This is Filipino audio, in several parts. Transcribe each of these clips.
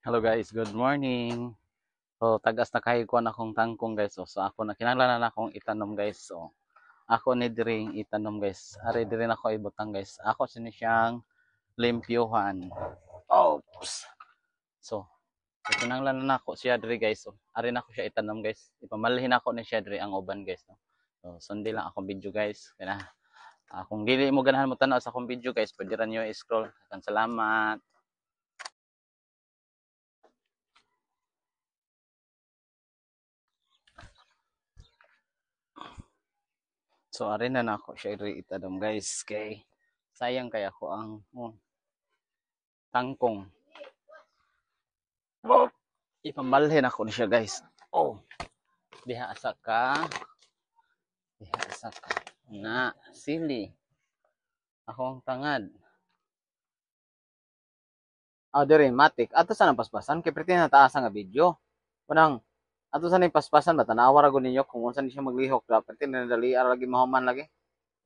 Hello guys, good morning. So tagas na kayo ko na akong tangkong guys. So ako na kinahanglan na akong itanom guys. So ako ni diring itanom guys. Ari diri na ako ibutang guys. Ako sini siyang limpyuhan. Oops. So kinahanglan na ako siya diri guys. So ari na ako siya itanom guys. Ipamalhin ako ni siya diri ang uban guys. No? So sundi lang akong video guys. Kaya kung dili mo ganahan mo tanaw sa akong video guys, pwede ra niyo i-scroll. Salamat. So ari na ako siya itanom guys. Kay sayang kaya ako ang tangkong. Oh, ipambalhin ako ni siya guys. Oh, diha asa ka. Diha asa ka. Na, sili. Akong tangad. Diri, matik. Ato sa nang paspasan, kay pretty na taas nga video. Panang, ato sa nang paspasan, batanawa ra ninyo kung unsa ni siya maglihok. Pretty na dali, lagi mahuman lagi.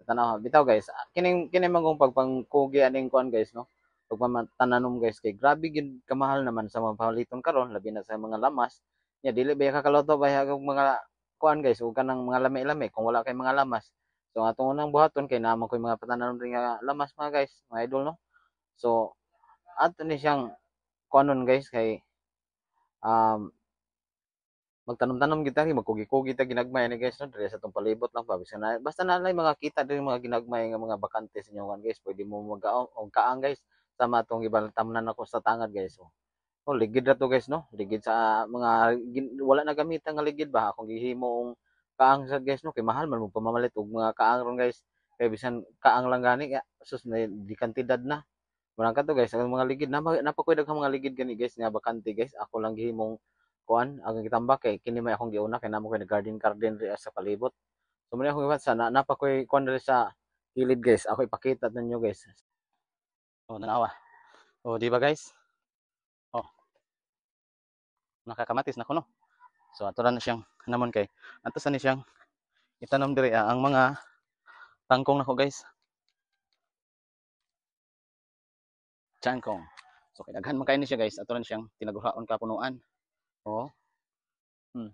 Tanaw, bitaw guys. Kining magong pagpangkugi aning kuan guys, no? Pagpamatanom guys, kay grabe gid kamahal naman sa mga paliton karon, labi na sa mga lamas. Ya dili ba kakaloto ba yung mga kuan guys, ug kanang mga lami-lami kung wala kay mga lamas. So atong unang buhaton kay naman ko mga patanom ring nga lamas mga guys, mga idol no. So ato ni siyang kuanon guys kay um magtanom-tanom kita rin, magkugi-kugi ta ginagmay ni guys no, diri sa tong palibot lang pa bisan na basta na mga kita diri mga ginagmay nga mga bakante sa inyo guys, pwede mo magaon og kaang guys sama tong ibang tamnan ako sa tangad guys. Oh, ligid ra to guys no, ligid sa mga wala na gamitan nga ligid ba akong gihimo og kaang sa guys no, kay mahal man mo pamamalit og mga kaang ron guys, kay bisan kaang lang gani sus na di kantidad na. Murang ka to guys, ang mga ligid napakoy daghang mga ligid gani guys nga bakante guys, ako lang gihimong kuan ang gitambak kay kini may akong giuna kay namo koy garden sa palibot. So muna akong iwat sa napakoy kuan diri sa gilid guys, ako ipakita ninyo guys. Oh, nanawa. Oh, di ba guys? Oh, nakakamatis na ko no. So ato na siyang namon kay ato sa ni siyang itanom diri ang mga tangkong nako guys. Tangkong. So kay daghan man kay ni siya guys, ato na siyang tinaguraon ka punuan. Oh. Hmm.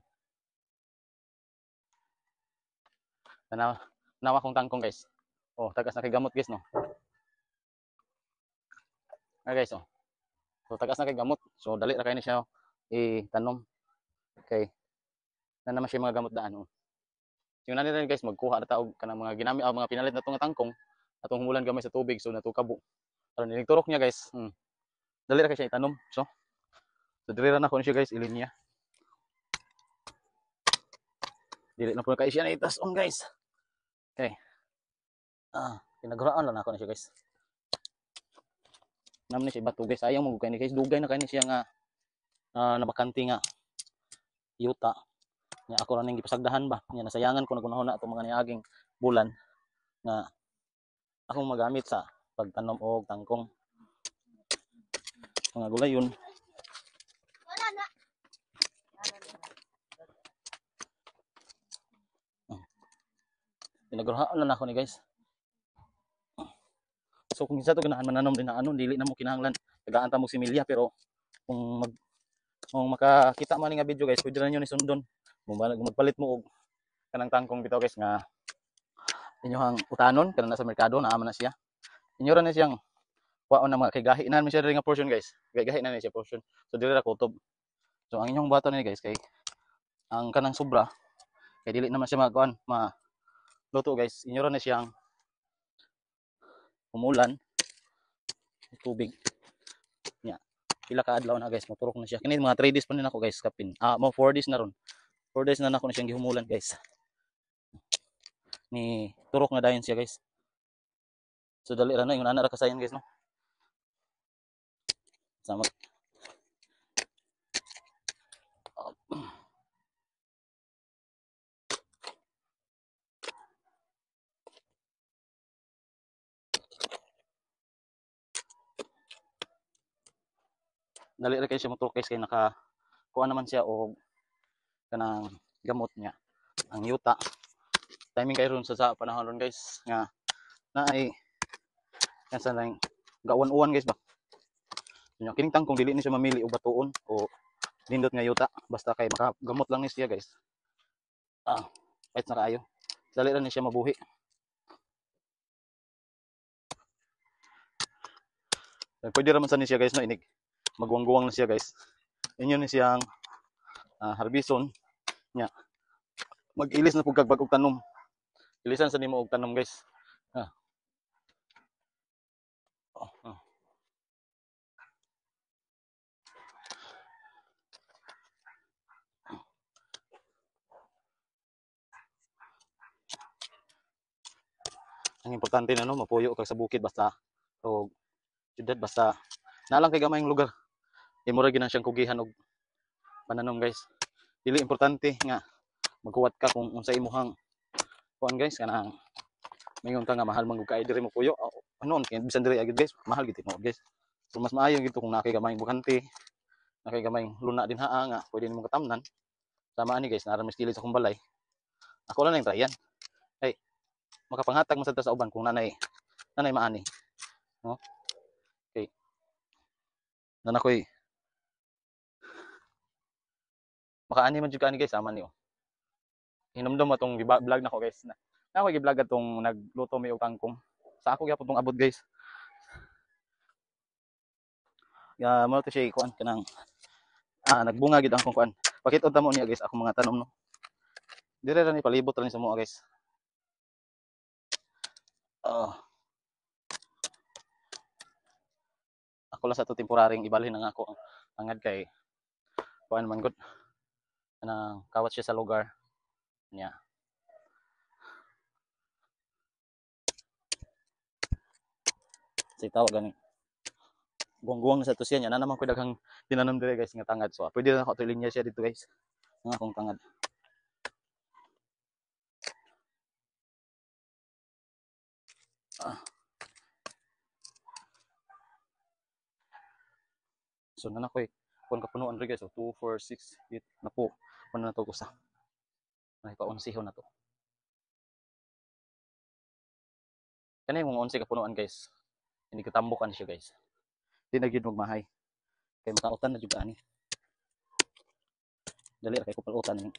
Tanaw, nawa kong tangkong guys. Oh, tagas na kay gamot guys no. Guys oh. So tagas na kay gamot. So dali ra kay ni siya itanom kay na naman siya mga gamot daan oh. Tingnan nila guys, magkuha na taog kanang mga ginami mga pinalit na tong tangkong atong humulan gamay sa tubig so natukabo. Karon turok niya guys. Dali ra kay siya itanom. So diri ra na ko siya guys ilinya. Dili na po kay siya na itas on guys. Okay. Pinaguraan lang na ako na siya guys. Naman siya bato guys. Sayang mo kay ni guys. Dugay na kay ni siya nga nabakanti nga yuta. Nya ako ra ning gipasagdahan ba. Nya nasayangan ko na kunahon na ato mga niaging bulan nga akong magamit sa pagtanom og tangkong. Mga gulay yun. Pinaguraan lang ako ni guys. So kung isa to ganahan mananom din na ano, dili na mo kinahanglan tagaan ta mo similya pero kung makakita man nga video guys, pwede ra niyo ni sundon. Magpalit mo og kanang tangkong bitaw guys nga inyohang utanon kana na sa merkado naa man na siya. Inyo ra na siyang waon na mga kay gahi na man siya diri nga portion guys. Gahi na ni siya portion. So dili ra kutob. So ang inyong baton ni guys kay ang kanang sobra kay dili naman siya magawan luto guys. Inyo ra na siyang umulan tubig nya pila ka adlaw na guys moturok na siya kini mga 3 days pa nako guys kapin mo 4 days na ron 4 days na nako na siyang gihumulan guys ni turok na dayon siya guys. So dali ra na yung ana ra kasayan guys no. Sama dali ra kay siya moturok guys kay naka kuha naman siya og kanang gamot niya ang yuta. Timing kay ron sa panahon ron guys nga na ay kansa lang gawan-uwan guys ba. Nya kining tangkong dili ni siya mamili og batuon o nindot nga yuta basta kay makagamot lang ni siya guys. Kahit na kaayo. Dali ra ni siya mabuhi. Pwede ra man sa ni siya guys no inig magguwang-guwang na siya guys. Inyo ni siyang harbison nya mag-ilis na pug kag bag-og tanom. Ilisan sa nimo og tanom guys. Ah. Oh, oh. Ang importante na no mapuyo kag sa bukid basta o syudad basta nalang kay gamayng lugar. Imo ra ginang siyang kugihan og pananom guys. Dili importante nga magkuwat ka kung unsa imong kuan guys kanang mayon ta nga mahal man kay diri mo puyo. Ano kay bisan diri agad guys, mahal gid mo guys. So mas maayo gid kung nakay gamayng bukante, nakay gamayng luna din haa nga pwede nimo katamnan. Sama ani guys, naara mis kilid sa kumbalay. Ako lang nang tryan. Ay, makapanghatag man sa uban kung nanay maani. No? Okay. Nanakoy makaani man jud ka ani guys, sama niyo. Hinumdum atong vlog nako guys. Na ako gi-vlog atong nagluto mi og kangkong. Sa ako gyapon tong abot guys. Mo to siya kuan kanang nagbunga gid ang kong kuan. Pakit-on ta mo niya guys akong mga tanom no. Dire ra ni palibot ra ni sa mo guys. Ako lang sa to temporaring ibalhin ang ako angad kay kuan man gud kanang kawat siya sa lugar niya. Say tawag gani. Guwang-guwang na sa to siya niya na naman ko daghang tinanom dire guys nga tangad. So pwede na ako to linya siya dito guys. Ang akong tangad. So na ko kung kapunuan rin guys. So 2, 4, 6, 8 na po. Kung na to ko sa. May pa-11 na to. Kani yung 11 kapunuan guys. Hindi katambukan siya guys. Hindi na gid magmahay. Kay makautan na jud ani. Dali ra kay ko palutan ni.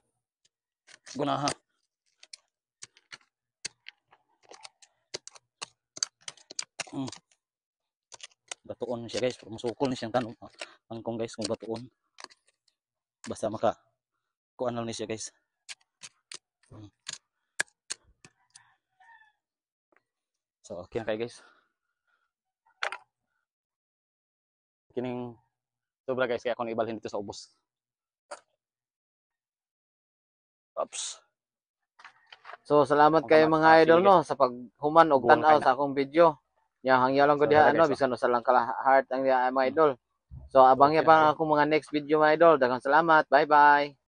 Gunaha. Batuon siya guys, musukol ni siyang tanong. Angkong guys kung batuon. Basta maka kuan lang ni siya guys. So okay na kayo guys. Kining sobra guys kaya ako naibalhin dito sa ubos. Oops. So salamat kayo mga idol no sa paghuman og tan-aw sa akong video. Nya hangyo lang ko diha ano bisan usa lang kala heart ang mga idol. So abang ya pa ako mga next video mga idol. Daghang salamat. Bye-bye.